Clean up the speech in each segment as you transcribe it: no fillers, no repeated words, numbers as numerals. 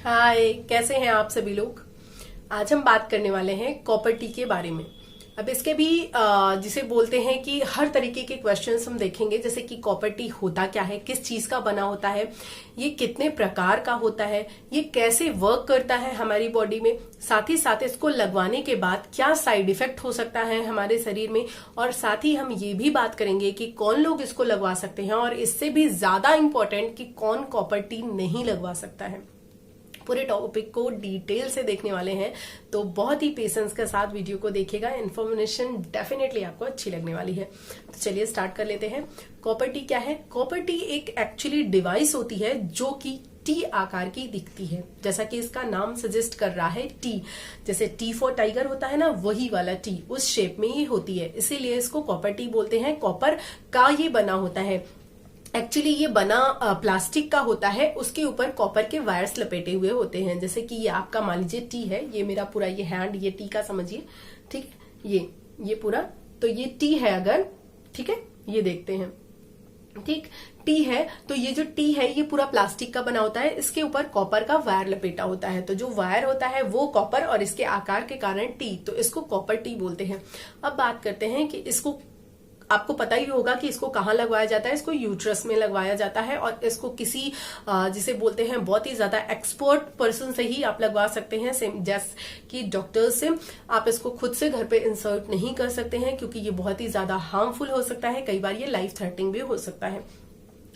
हाय, कैसे हैं आप सभी लोग। आज हम बात करने वाले हैं कॉपर टी के बारे में। अब इसके भी जिसे बोलते हैं कि हर तरीके के क्वेश्चंस हम देखेंगे, जैसे कि कॉपर टी होता क्या है, किस चीज का बना होता है, ये कितने प्रकार का होता है, ये कैसे वर्क करता है हमारी बॉडी में, साथ ही साथ इसको लगवाने के बाद क्या साइड इफेक्ट हो सकता है हमारे शरीर में, और साथ ही हम ये भी बात करेंगे कि कौन लोग इसको लगवा सकते हैं, और इससे भी ज्यादा इंपॉर्टेंट कि कौन कॉपर टी नहीं लगवा सकता है। पूरे टॉपिक को डिटेल से देखने वाले हैं, तो बहुत ही पेशेंस के साथ वीडियो को देखिएगा। इन्फॉर्मेशन डेफिनेटली आपको अच्छी लगने वाली है। तो चलिए स्टार्ट कर लेते हैं। कॉपर टी क्या है? कॉपर टी एक एक्चुअली डिवाइस होती है जो कि टी आकार की दिखती है, जैसा कि इसका नाम सजेस्ट कर रहा है, टी। जैसे टी फॉर टाइगर होता है ना, वही वाला टी उस शेप में ये होती है, इसीलिए इसको कॉपर टी बोलते हैं। कॉपर का ये बना होता है। एक्चुअली ये बना प्लास्टिक का होता है, उसके ऊपर कॉपर के वायर्स लपेटे हुए होते हैं। जैसे कि ये आपका मान लीजिए टी है, ये मेरा पूरा ये हैंड ये टी का समझिए, ठीक है, ये पूरा, तो ये टी है अगर, ठीक है, ये देखते हैं, ठीक, टी है, तो ये जो टी है ये पूरा प्लास्टिक का बना होता है, इसके ऊपर कॉपर का वायर लपेटा होता है, तो जो वायर होता है वो कॉपर और इसके आकार के कारण टी, तो इसको कॉपर टी बोलते हैं। अब बात करते हैं कि इसको, आपको पता ही होगा कि इसको कहाँ लगवाया जाता है। इसको यूट्रस में लगवाया जाता है, और इसको किसी जिसे बोलते हैं बहुत ही ज्यादा एक्सपर्ट पर्सन से ही आप लगवा सकते हैं, जैसे कि डॉक्टर्स से। आप इसको खुद से घर पे इंसर्ट नहीं कर सकते हैं, क्योंकि ये बहुत ही ज्यादा हार्मफुल हो सकता है, कई बार ये लाइफ थ्रेटनिंग भी हो सकता है।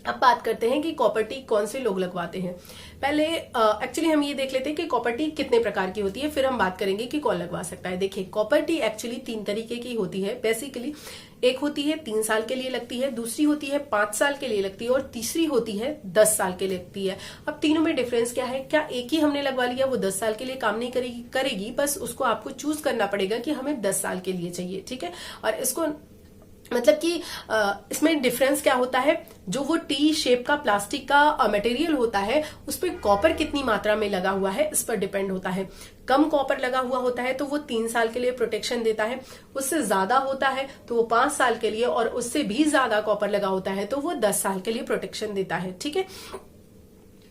अब बात करते हैं कि कॉपर टी कौन से लोग लगवाते हैं। पहले एक्चुअली हम ये देख लेते हैं कि कॉपर टी कितने प्रकार की होती है, फिर हम बात करेंगे कि कौन लगवा सकता है। देखिए, कॉपर टी एक्चुअली 3 तरीके की होती है बेसिकली। एक होती है 3 साल के लिए लगती है, दूसरी होती है 5 साल के लिए लगती है, और तीसरी होती है 10 साल के लिए लगती है। अब तीनों में डिफरेंस क्या है? क्या एक ही हमने लगवा लिया वो 10 साल के लिए काम नहीं करेगी, बस उसको आपको चूज करना पड़ेगा कि हमें 10 साल के लिए चाहिए, ठीक है। और इसको मतलब कि इसमें डिफरेंस क्या होता है, जो वो टी शेप का प्लास्टिक का मटेरियल होता है, उस पर कॉपर कितनी मात्रा में लगा हुआ है इस पर डिपेंड होता है। कम कॉपर लगा हुआ होता है तो वो 3 साल के लिए प्रोटेक्शन देता है, उससे ज्यादा होता है तो वो 5 साल के लिए, और उससे भी ज्यादा कॉपर लगा होता है तो वो 10 साल के लिए प्रोटेक्शन देता है, ठीक है।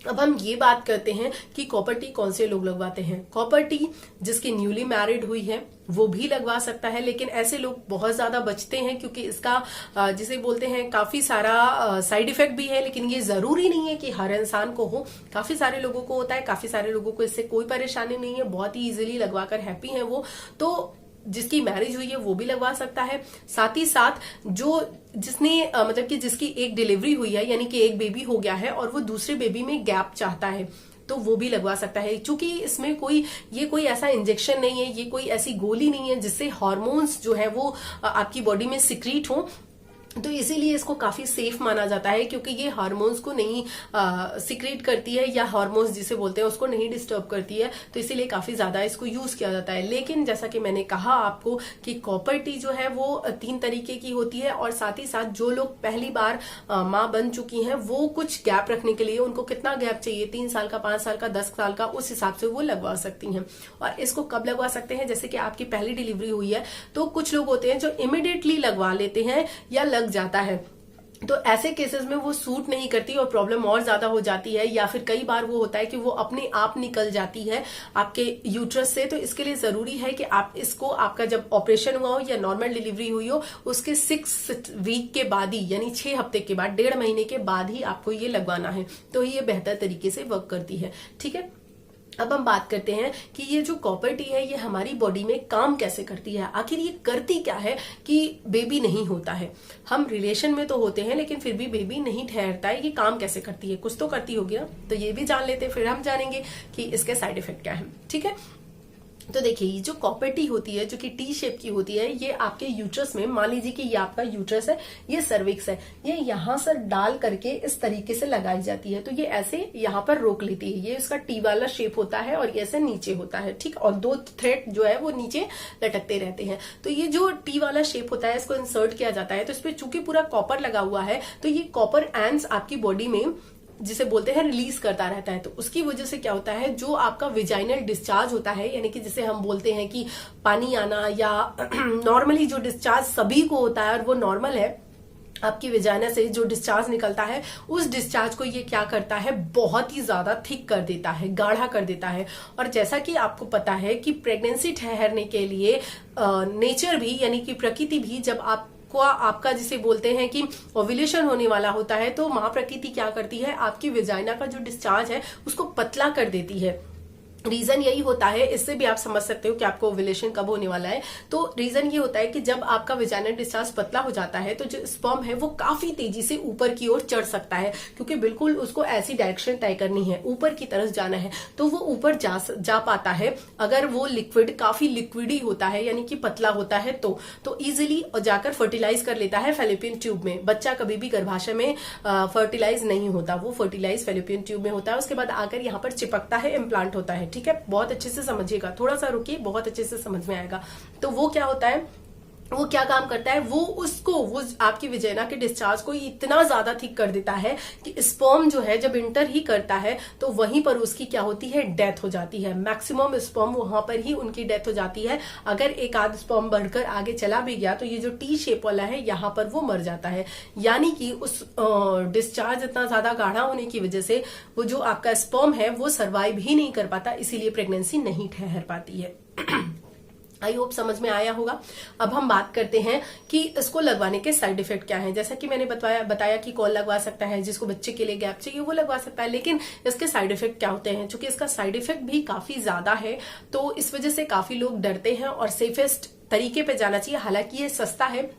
अब हम ये बात करते हैं कि कॉपर टी कौन से लोग लगवाते हैं। कॉपर टी जिसकी न्यूली मैरिड हुई है वो भी लगवा सकता है, लेकिन ऐसे लोग बहुत ज्यादा बचते हैं, क्योंकि इसका जिसे बोलते हैं काफी सारा साइड इफेक्ट भी है। लेकिन ये जरूरी नहीं है कि हर इंसान को हो, काफी सारे लोगों को होता है, काफी सारे लोगों को इससे कोई परेशानी नहीं है, बहुत ही इजीली लगवाकर हैप्पी है वो। तो जिसकी मैरिज हुई है वो भी लगवा सकता है। साथ ही साथ जिसने मतलब कि जिसकी एक डिलीवरी हुई है, यानी कि एक बेबी हो गया है और वो दूसरे बेबी में गैप चाहता है, तो वो भी लगवा सकता है। क्योंकि इसमें कोई ऐसा इंजेक्शन नहीं है, ये कोई ऐसी गोली नहीं है जिससे हार्मोन्स जो है वो आपकी बॉडी में सिक्रीट हो, तो इसीलिए इसको काफी सेफ माना जाता है, क्योंकि ये हार्मोन्स को नहीं सिक्रेट करती है, या हार्मोन्स जिसे बोलते हैं उसको नहीं डिस्टर्ब करती है, तो इसीलिए काफी ज्यादा इसको यूज किया जाता है। लेकिन जैसा कि मैंने कहा आपको कि कॉपर टी जो है वो 3 तरीके की होती है, और साथ ही साथ जो लोग पहली बार माँ बन चुकी हैं वो कुछ गैप रखने के लिए, उनको कितना गैप चाहिए, 3 साल का, 5 साल का, 10 साल का, उस हिसाब से वो लगवा सकती हैं। और इसको कब लगवा सकते हैं? जैसे कि आपकी पहली डिलीवरी हुई है, तो कुछ लोग होते हैं जो इमिडिएटली लगवा लेते हैं या लग जाता है, तो ऐसे केसेस में वो सूट नहीं करती और प्रॉब्लम और ज्यादा हो जाती है। या फिर कई बार वो होता है कि वो अपने आप निकल जाती है आपके यूट्रस से, तो इसके लिए जरूरी है कि आप इसको, आपका जब ऑपरेशन हुआ हो या नॉर्मल डिलीवरी हुई हो, उसके 6 वीक के बाद ही, यानी 6 हफ्ते के बाद, 1.5 महीने के बाद ही आपको ये लगवाना है, तो ये बेहतर तरीके से वर्क करती है, ठीक है। अब हम बात करते हैं कि ये जो कॉपर टी है ये हमारी बॉडी में काम कैसे करती है। आखिर ये करती क्या है कि बेबी नहीं होता है। हम रिलेशन में तो होते हैं लेकिन फिर भी बेबी नहीं ठहरता है, ये काम कैसे करती है? कुछ तो करती होगी ना, तो ये भी जान लेते हैं, फिर हम जानेंगे कि इसके साइड इफेक्ट क्या है, ठीक है। तो देखिए, ये जो कॉपर टी होती है, जो कि टी शेप की होती है, ये आपके यूट्रस में, मान लीजिए कि ये आपका यूट्रस है, ये सर्विक्स है, ये यहां से डाल करके इस तरीके से लगाई जाती है, तो ये ऐसे यहां पर रोक लेती है। ये इसका टी वाला शेप होता है और ये ऐसे नीचे होता है, ठीक, और 2 थ्रेड जो है वो नीचे लटकते रहते हैं। तो ये जो टी वाला शेप होता है, इसको इंसर्ट किया जाता है, तो इस पर चूंकि पूरा कॉपर लगा हुआ है, तो ये कॉपर एंड्स आपकी बॉडी में, जिसे बोलते हैं, रिलीज करता रहता है। तो उसकी वजह से क्या होता है, जो आपका विजाइनल डिस्चार्ज होता है, यानी कि जिसे हम बोलते हैं कि पानी आना, या नॉर्मली जो डिस्चार्ज सभी को होता है और वो नॉर्मल है, आपकी वेजाइना से जो डिस्चार्ज निकलता है उस डिस्चार्ज को ये क्या करता है, बहुत ही ज्यादा थिक कर देता है, गाढ़ा कर देता है। और जैसा कि आपको पता है कि प्रेगनेंसी ठहरने के लिए नेचर भी यानी कि प्रकृति भी, जब आपका जिसे बोलते हैं कि ओव्यूलेशन होने वाला होता है, तो माँ प्रकृति क्या करती है, आपकी वेजाइना का जो डिस्चार्ज है उसको पतला कर देती है। रीजन यही होता है, इससे भी आप समझ सकते हो कि आपको ओव्यूलेशन कब होने वाला है। तो रीजन ये होता है कि जब आपका वेजाइनल डिस्चार्ज पतला हो जाता है तो जो स्पर्म है वो काफी तेजी से ऊपर की ओर चढ़ सकता है, क्योंकि बिल्कुल उसको ऐसी डायरेक्शन तय करनी है, ऊपर की तरफ जाना है, तो वो ऊपर जा पाता है अगर वो लिक्विड काफी लिक्विडी होता है यानी कि पतला होता है तो इजिली जाकर फर्टिलाइज कर लेता है फेलोपियन ट्यूब में। बच्चा कभी भी गर्भाशय में फर्टिलाइज नहीं होता, वो फर्टिलाइज फेलोपियन ट्यूब में होता है, उसके बाद आकर यहाँ पर चिपकता है, इम्प्लांट होता है। ठीक है, बहुत अच्छे से समझिएगा, थोड़ा सा रुकिए, बहुत अच्छे से समझ में आएगा। तो वो क्या होता है, वो क्या काम करता है, वो आपकी वेजाइना के डिस्चार्ज को इतना ज्यादा थिक कर देता है कि स्पर्म जो है जब इंटर ही करता है तो वहीं पर उसकी क्या होती है, डेथ हो जाती है। मैक्सिमम स्पर्म वहां पर ही उनकी डेथ हो जाती है। अगर एक आध स्पर्म बढ़कर आगे चला भी गया तो ये जो टी शेप वाला है यहाँ पर वो मर जाता है। यानी कि उस डिस्चार्ज इतना ज्यादा गाढ़ा होने की वजह से वो जो आपका स्पर्म है वो सर्वाइव ही नहीं कर पाता, इसीलिए प्रेगनेंसी नहीं ठहर पाती है। आई होप समझ में आया होगा। अब हम बात करते हैं कि इसको लगवाने के साइड इफेक्ट क्या हैं। जैसा कि मैंने बताया कि कौन लगवा सकता है, जिसको बच्चे के लिए गैप चाहिए वो लगवा सकता है, लेकिन इसके साइड इफेक्ट क्या होते हैं। चूंकि इसका साइड इफेक्ट भी काफी ज्यादा है तो इस वजह से काफी लोग डरते हैं और सेफेस्ट तरीके पे जाना चाहिए। हालांकि ये सस्ता है,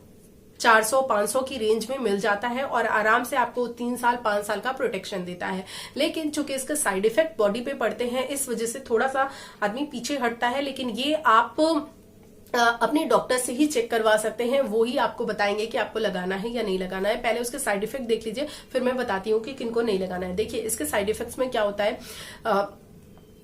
400-500 की रेंज में मिल जाता है और आराम से आपको 3 साल 5 साल का प्रोटेक्शन देता है। लेकिन चूंकि इसके साइड इफेक्ट बॉडी पे पड़ते हैं, इस वजह से थोड़ा सा आदमी पीछे हटता है। लेकिन ये आप अपने डॉक्टर से ही चेक करवा सकते हैं, वो ही आपको बताएंगे कि आपको लगाना है या नहीं लगाना है। पहले उसके साइड इफेक्ट देख लीजिए, फिर मैं बताती हूँ कि किनको नहीं लगाना है। देखिए, इसके साइड इफेक्ट्स में क्या होता है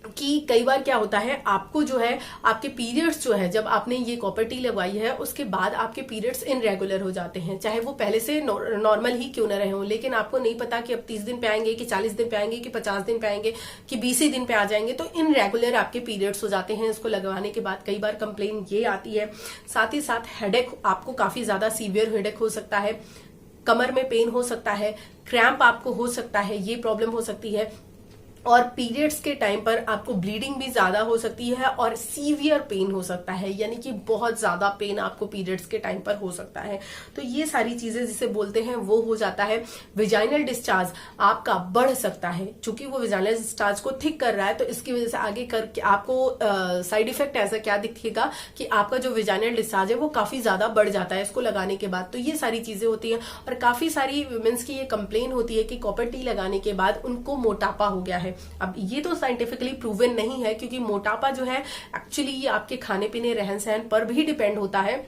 कि कई बार क्या होता है, आपको जो है आपके पीरियड्स जो है, जब आपने ये कॉपर टी लगवाई है उसके बाद आपके पीरियड्स इनरेगुलर हो जाते हैं, चाहे वो पहले से नॉर्मल ही क्यों न रहे हों। लेकिन आपको नहीं पता कि अब 30 दिन पे आएंगे कि 40 दिन पे आएंगे कि 50 दिन पे आएंगे कि 20 ही दिन पे आ जाएंगे, तो इनरेगुलर आपके पीरियड्स हो जाते हैं इसको लगवाने के बाद। कई बार कंप्लेन ये आती है। साथ ही साथ हेडेक, आपको काफी ज्यादा सीवियर हेडेक हो सकता है, कमर में पेन हो सकता है, क्रैम्प आपको हो सकता है, ये प्रॉब्लम हो सकती है। और पीरियड्स के टाइम पर आपको ब्लीडिंग भी ज्यादा हो सकती है और सीवियर पेन हो सकता है, यानी कि बहुत ज्यादा पेन आपको पीरियड्स के टाइम पर हो सकता है। तो ये सारी चीजें जिसे बोलते हैं वो हो जाता है। वेजाइनल डिस्चार्ज आपका बढ़ सकता है, चूंकि वो वेजाइनल डिस्चार्ज को थिक कर रहा है, तो इसकी वजह से आगे करके आपको साइड इफेक्ट ऐसा क्या दिखेगा कि आपका जो वेजाइनल डिस्चार्ज है वो काफी ज्यादा बढ़ जाता है इसको लगाने के बाद। तो ये सारी चीजें होती है। और काफी सारी वुमेन्स की ये कंप्लेन होती है कि कॉपर टी लगाने के बाद उनको मोटापा हो गया है। अब ये तो साइंटिफिकली प्रूवन नहीं है, क्योंकि मोटापा जो है एक्चुअली ये आपके खाने पीने रहन सहन पर भी डिपेंड होता है।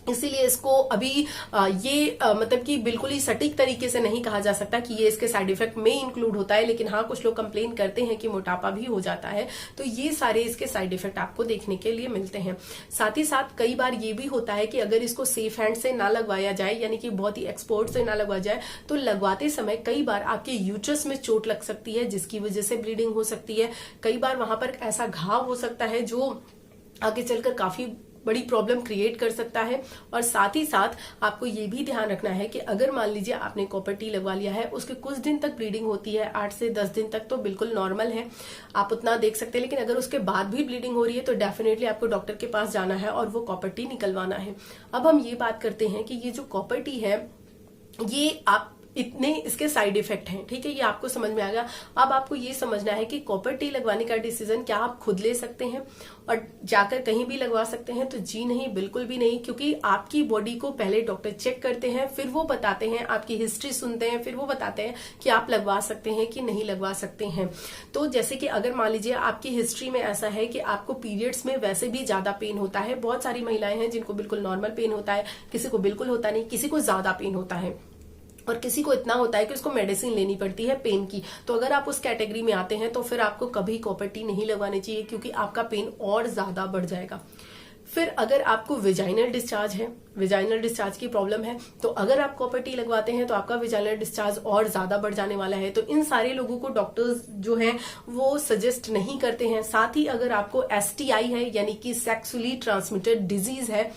इसीलिए इसको अभी मतलब कि बिल्कुल ही सटीक तरीके से नहीं कहा जा सकता कि ये इसके साइड इफेक्ट में इंक्लूड होता है। लेकिन हाँ, कुछ लोग कंप्लेन करते हैं कि मोटापा भी हो जाता है, तो ये सारे इसके साइड इफेक्ट आपको देखने के लिए मिलते हैं। साथ ही साथ कई बार ये भी होता है कि अगर इसको सेफ हैंड से ना लगवाया जाए, यानी कि बहुत ही एक्सपर्ट से ना लगवाया जाए, तो लगवाते समय कई बार आपके यूट्रस में चोट लग सकती है, जिसकी वजह से ब्लीडिंग हो सकती है। कई बार वहां पर ऐसा घाव हो सकता है जो आगे चलकर काफी बड़ी प्रॉब्लम क्रिएट कर सकता है। और साथ ही साथ आपको ये भी ध्यान रखना है कि अगर मान लीजिए आपने कॉपर टी लगवा लिया है, उसके कुछ दिन तक ब्लीडिंग होती है, 8 से 10 दिन तक तो बिल्कुल नॉर्मल है, आप उतना देख सकते हैं। लेकिन अगर उसके बाद भी ब्लीडिंग हो रही है तो डेफिनेटली आपको डॉक्टर के पास जाना है और वो कॉपर टी निकलवाना है। अब हम ये बात करते हैं कि ये जो कॉपर टी है, ये आप इतने इसके साइड इफेक्ट हैं, ठीक है, ये आपको समझ में आ गया। अब आपको ये समझना है कि कॉपर टी लगवाने का डिसीजन क्या आप खुद ले सकते हैं और जाकर कहीं भी लगवा सकते हैं? तो जी नहीं, बिल्कुल भी नहीं, क्योंकि आपकी बॉडी को पहले डॉक्टर चेक करते हैं, फिर वो बताते हैं, आपकी हिस्ट्री सुनते हैं, फिर वो बताते हैं कि आप लगवा सकते हैं कि नहीं लगवा सकते हैं। तो जैसे कि अगर मान लीजिए आपकी हिस्ट्री में ऐसा है कि आपको पीरियड्स में वैसे भी ज्यादा पेन होता है, बहुत सारी महिलाएं हैं जिनको बिल्कुल नॉर्मल पेन होता है, किसी को बिल्कुल होता नहीं, किसी को ज्यादा पेन होता है और किसी को इतना होता है कि उसको मेडिसिन लेनी पड़ती है पेन की। तो अगर आप उस कैटेगरी में आते हैं तो फिर आपको कभी कॉपर टी नहीं लगवानी चाहिए, क्योंकि आपका पेन और ज्यादा बढ़ जाएगा। फिर अगर आपको वेजाइनल डिस्चार्ज है, वेजाइनल डिस्चार्ज की प्रॉब्लम है, तो अगर आप कॉपर टी लगवाते हैं तो आपका वेजाइनल डिस्चार्ज और ज्यादा बढ़ जाने वाला है। तो इन सारे लोगों को डॉक्टर्स जो हैं वो सजेस्ट नहीं करते हैं। साथ ही अगर आपको STI है, यानी कि सेक्सुअली ट्रांसमिटेड डिजीज है,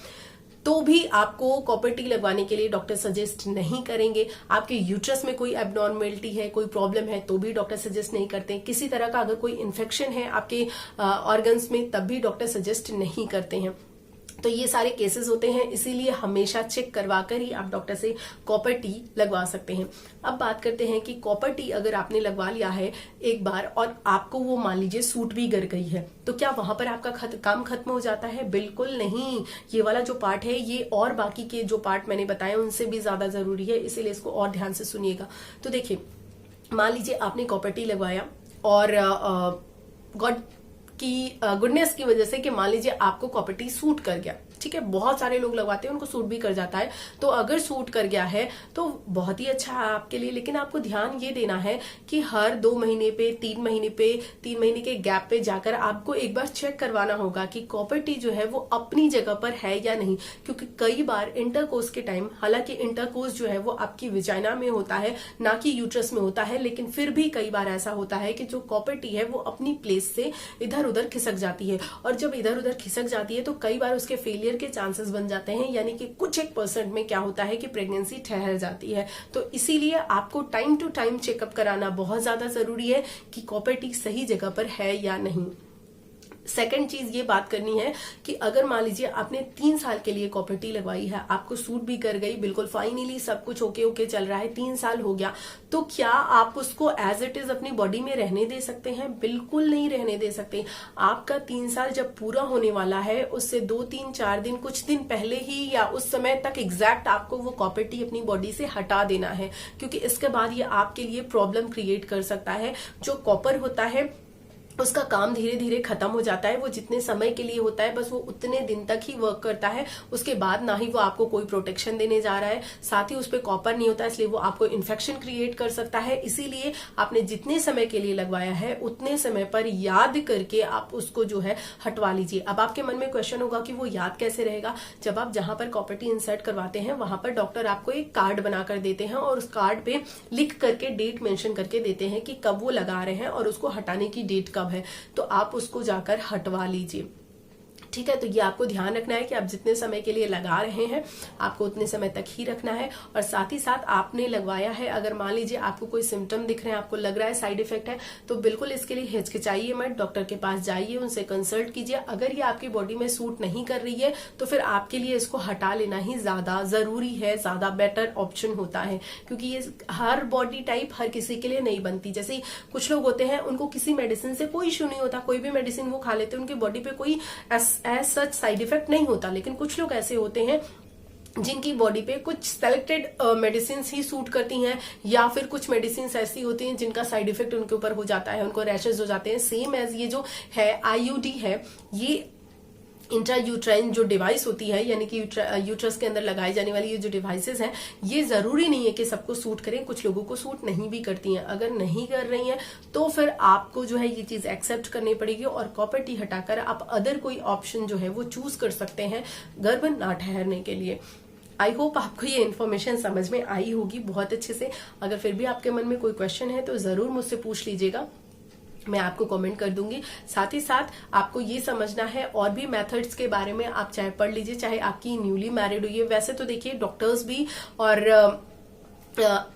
तो भी आपको कॉपर टी लगवाने के लिए डॉक्टर सजेस्ट नहीं करेंगे। आपके यूट्रस में कोई एबनॉर्मेलिटी है, कोई प्रॉब्लम है, तो भी डॉक्टर सजेस्ट नहीं करते। किसी तरह का अगर कोई इन्फेक्शन है आपके ऑर्गन्स में, तब भी डॉक्टर सजेस्ट नहीं करते हैं। तो ये सारे केसेस होते हैं, इसीलिए हमेशा चेक करवा कर ही आप डॉक्टर से कॉपर टी लगवा सकते हैं। अब बात करते हैं कि कॉपर टी अगर आपने लगवा लिया है एक बार और आपको वो मान लीजिए सूट भी कर गई है, तो क्या वहां पर आपका काम खत्म हो जाता है? बिल्कुल नहीं। ये वाला जो पार्ट है ये और बाकी के जो पार्ट मैंने बताए उनसे भी ज्यादा जरूरी है, इसीलिए इसको और ध्यान से सुनिएगा। तो देखिए, मान लीजिए आपने कॉपर टी लगवाया और गॉड की गुडनेस की वजह से कि मान लीजिए आपको कॉपर टी सूट कर गया, ठीक है, बहुत सारे लोग लगवाते हैं उनको सूट भी कर जाता है। तो अगर सूट कर गया है तो बहुत ही अच्छा है आपके लिए, लेकिन आपको ध्यान ये देना है कि हर 2 महीने पे 3 महीने के गैप पे जाकर आपको एक बार चेक करवाना होगा कि कॉपर टी जो है वो अपनी जगह पर है या नहीं। क्योंकि कई बार इंटरकोर्स के टाइम, हालांकि इंटरकोर्स जो है वो आपकी विजाइना में होता है ना कि यूट्रस में होता है, लेकिन फिर भी कई बार ऐसा होता है कि जो कॉपर टी है वो अपनी प्लेस से इधर उधर खिसक जाती है, और जब इधर उधर खिसक जाती है तो कई बार उसके फेलियर के चांसेस बन जाते हैं, यानी कि कुछ 1% में क्या होता है कि प्रेगनेंसी ठहर जाती है। तो इसीलिए आपको टाइम टू टाइम चेकअप कराना बहुत ज्यादा जरूरी है कि कॉपर टी सही जगह पर है या नहीं। सेकंड चीज ये बात करनी है कि अगर मान लीजिए आपने 3 साल के लिए कॉपर टी लगवाई है, आपको सूट भी कर गई, बिल्कुल फाइनली सब कुछ ओके चल रहा है, 3 साल हो गया, तो क्या आप उसको एज इट इज अपनी बॉडी में रहने दे सकते हैं? बिल्कुल नहीं रहने दे सकते। आपका 3 साल जब पूरा होने वाला है उससे 2-3-4 दिन, कुछ दिन पहले ही या उस समय तक एग्जैक्ट आपको वो कॉपर टी अपनी बॉडी से हटा देना है, क्योंकि इसके बाद ये आपके लिए प्रॉब्लम क्रिएट कर सकता है। जो कॉपर होता है उसका काम धीरे धीरे खत्म हो जाता है, वो जितने समय के लिए होता है बस वो उतने दिन तक ही वर्क करता है, उसके बाद ना ही वो आपको कोई प्रोटेक्शन देने जा रहा है, साथ ही उस पर कॉपर नहीं होता, इसलिए वो आपको इन्फेक्शन क्रिएट कर सकता है। इसीलिए आपने जितने समय के लिए लगवाया है उतने समय पर याद करके आप उसको जो है हटवा लीजिए। अब आपके मन में क्वेश्चन होगा कि वो याद कैसे रहेगा? जब आप जहां पर कॉपर टी इंसर्ट करवाते हैं वहां पर डॉक्टर आपको एक कार्ड बनाकर देते हैं और उस कार्ड पे लिख करके डेट मेंशन करके देते हैं कि कब वो लगा रहे हैं और उसको हटाने की डेट कब है, तो आप उसको जाकर हटवा लीजिए। ठीक है, तो ये आपको ध्यान रखना है कि आप जितने समय के लिए लगा रहे हैं आपको उतने समय तक ही रखना है। और साथ ही साथ आपने लगवाया है, अगर मान लीजिए आपको कोई सिम्टम दिख रहे हैं, आपको लग रहा है साइड इफेक्ट है, तो बिल्कुल इसके लिए हिचकिचाइए मत, डॉक्टर के पास जाइए, उनसे कंसल्ट कीजिए। अगर ये आपकी बॉडी में सूट नहीं कर रही है तो फिर आपके लिए इसको हटा लेना ही ज्यादा जरूरी है, ज्यादा बेटर ऑप्शन होता है, क्योंकि ये हर बॉडी टाइप हर किसी के लिए नहीं बनती। जैसे कुछ लोग होते हैं उनको किसी मेडिसिन से कोई इश्यू नहीं होता, कोई भी मेडिसिन वो खा लेते हैं, उनकी बॉडी पे कोई एज सच साइड इफेक्ट नहीं होता। लेकिन कुछ लोग ऐसे होते हैं जिनकी बॉडी पे कुछ सेलेक्टेड मेडिसिन ही सूट करती हैं, या फिर कुछ मेडिसिन ऐसी होती हैं जिनका साइड इफेक्ट उनके ऊपर हो जाता है, उनको रैशेज हो जाते हैं। सेम एज ये जो है आईयूडी है, ये इंट्रायूट्राइन जो डिवाइस होती है, यानी कि यूट्रस के अंदर लगाई जाने वाली ये जो डिवाइसेस हैं, ये जरूरी नहीं है कि सबको सूट करें, कुछ लोगों को सूट नहीं भी करती हैं। अगर नहीं कर रही हैं तो फिर आपको जो है ये चीज एक्सेप्ट करनी पड़ेगी और कॉपर टी हटाकर आप अदर कोई ऑप्शन जो है वो चूज कर सकते हैं गर्भ ना ठहरने के लिए। आई होप आपको ये इन्फॉर्मेशन समझ में आई होगी बहुत अच्छे से। अगर फिर भी आपके मन में कोई क्वेश्चन है तो जरूर मुझसे पूछ लीजिएगा, मैं आपको कमेंट कर दूंगी। साथ ही साथ आपको ये समझना है और भी मेथड्स के बारे में, आप चाहे पढ़ लीजिए, चाहे आपकी न्यूली मैरिड हुई है। वैसे तो देखिए डॉक्टर्स भी और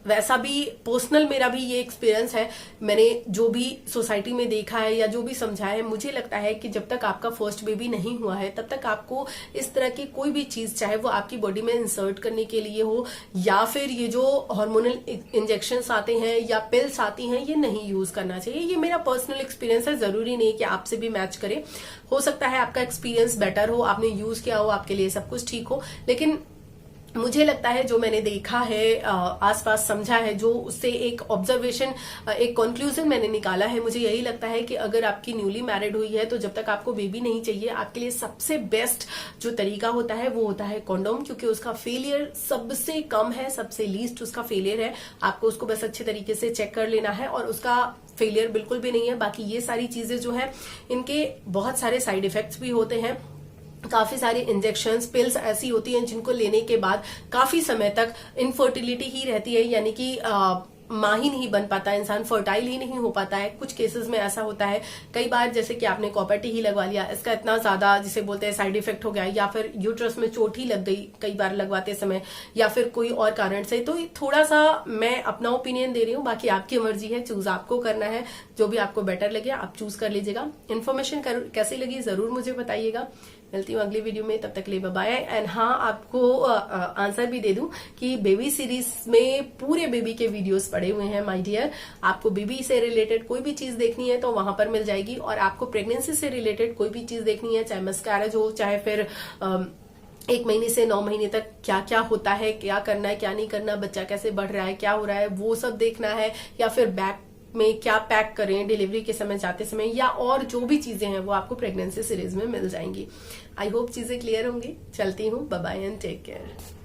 वैसा भी पर्सनल मेरा भी ये एक्सपीरियंस है, मैंने जो भी सोसाइटी में देखा है या जो भी समझा है, मुझे लगता है कि जब तक आपका फर्स्ट बेबी नहीं हुआ है तब तक आपको इस तरह की कोई भी चीज, चाहे वो आपकी बॉडी में इंसर्ट करने के लिए हो या फिर ये जो हार्मोनल इंजेक्शंस आते हैं या पिल्स आती हैं, ये नहीं यूज करना चाहिए। ये मेरा पर्सनल एक्सपीरियंस है, जरूरी नहीं कि आपसे भी मैच करे। हो सकता है आपका एक्सपीरियंस बेटर हो, आपने यूज किया हो, आपके लिए सब कुछ ठीक हो, लेकिन मुझे लगता है जो मैंने देखा है, आसपास समझा है, जो उससे एक ऑब्जर्वेशन, एक कंक्लूजन मैंने निकाला है, मुझे यही लगता है कि अगर आपकी न्यूली मैरिड हुई है तो जब तक आपको बेबी नहीं चाहिए, आपके लिए सबसे बेस्ट जो तरीका होता है वो होता है कॉन्डोम, क्योंकि उसका फेलियर सबसे कम है, सबसे लीस्ट उसका फेलियर है। आपको उसको बस अच्छे तरीके से चेक कर लेना है और उसका फेलियर बिल्कुल भी नहीं है। बाकी ये सारी चीजें जो है इनके बहुत सारे साइड इफेक्ट्स भी होते हैं। काफी सारी इंजेक्शंस, पिल्स ऐसी होती हैं जिनको लेने के बाद काफी समय तक इनफर्टिलिटी ही रहती है, यानी कि माँ ही नहीं बन पाता, इंसान फर्टाइल ही नहीं हो पाता है। कुछ केसेस में ऐसा होता है कई बार, जैसे कि आपने कॉपर टी ही लगवा लिया, इसका इतना ज्यादा जिसे बोलते हैं साइड इफेक्ट हो गया, या फिर यूट्रस में चोट ही लग गई कई बार लगवाते समय, या फिर कोई और कारण से। तो थोड़ा सा मैं अपना ओपिनियन दे रही हूँ, बाकी आपकी मर्जी है, चूज आपको करना है, जो भी आपको बेटर लगे आप चूज कर लीजिएगा। इन्फॉर्मेशन कैसी लगी जरूर मुझे बताइएगा। मिलती हूँ अगली वीडियो में, तब तक के लिए बाय बाय। एंड हाँ, आपको आंसर भी दे दूं कि बेबी सीरीज में पूरे बेबी के वीडियोस पड़े हुए हैं माय डियर। आपको बेबी से रिलेटेड कोई भी चीज देखनी है तो वहां पर मिल जाएगी, और आपको प्रेगनेंसी से रिलेटेड कोई भी चीज देखनी है, चाहे मिसकैरेज हो, चाहे फिर 1 महीने से 9 महीने तक क्या क्या होता है, क्या करना है क्या नहीं करना, बच्चा कैसे बढ़ रहा है, क्या हो रहा है, वो सब देखना है, या फिर बैक में क्या पैक करें डिलीवरी के समय, जाते समय, या और जो भी चीजें हैं वो आपको प्रेगनेंसी सीरीज में मिल जाएंगी। आई होप चीजें क्लियर होंगी। चलती हूँ, bye bye and take care.